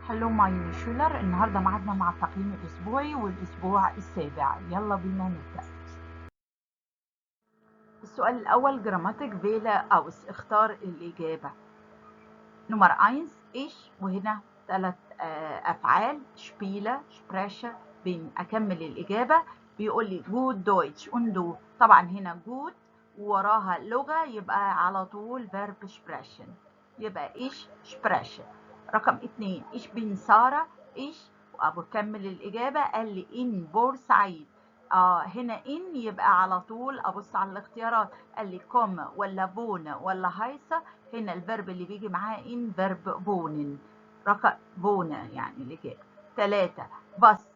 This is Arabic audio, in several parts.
هلو ماي شولر. النهارده ميعادنا مع التقييم الاسبوعي والاسبوع السابع. يلا بينا نبدا. السؤال الاول جراماتيك فيلا اوس، اختار الاجابه. نمر 1 ايش، وهنا ثلاث افعال شبيله شبراشة. بين اكمل الاجابه بيقول لي جود دويتش اندو. طبعا هنا جود ووراها لغه يبقى على طول فيرب شبراشن، يبقى ايش شبراشة. رقم 2 ايش بين ساره ايش، وبكمل الاجابه قال لي ان بورسعيد. هنا ان يبقى على طول ابص على الاختيارات، قال لي كوم ولا بون ولا هايصه. هنا الفيرب اللي بيجي معاه ان فيرب بونن، رقم بونا يعني الإجابة. 3 بس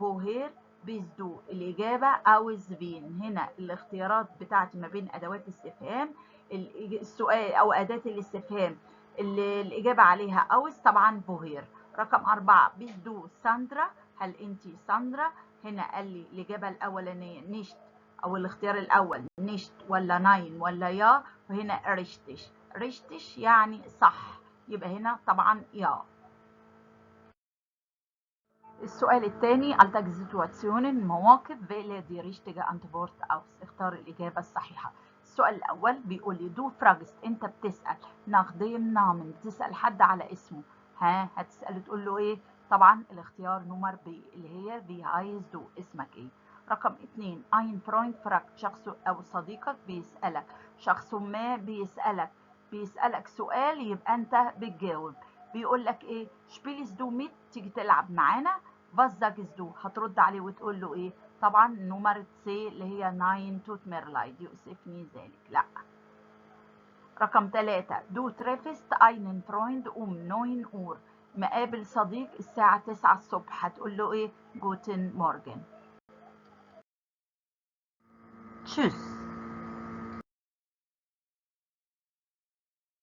بوهير بيزدو الإجابة أوز بين. هنا الاختيارات بتاعتي ما بين أدوات استفهام السؤال أو أداة الاستفهام اللي الإجابة عليها أوز طبعا بوهير. رقم 4 بيزدو ساندرا، هل أنت ساندرا؟ هنا قال لي الإجابة الأولانية نشت، أو الاختيار الأول نشت ولا ناين ولا يا، وهنا رشتش. رشتش يعني صح، يبقى هنا طبعا يا. السؤال الثاني Alltag Situationen مواقف wähle die richtige Antwort aus، اختار الإجابة الصحيحة. السؤال الأول بيقول لي دو فراجست، أنت بتسأل nach dem Namen، بتسأل حد على اسمه. هتسأله تقول له إيه؟ طبعا الاختيار نمر بي اللي هي wie heißt du، اسمك إيه. رقم 2 ein Freund fragt، شخص أو صديقك بيسألك، شخص ما بيسألك سؤال يبقى أنت بتجاوب. بيقول لك إيه spielst du mit، تيجي تلعب معانا. was sagst du، هترد عليه وتقول له ايه؟ طبعا نمرة سي اللي هي ناين توت ميرلايد، يؤسفني ذلك، لا. رقم 3 دو تريفست einen Freund 9 Uhr، مقابل صديق الساعة 9 الصبح، هتقول له ايه؟ جوتن مورجن. تشوس.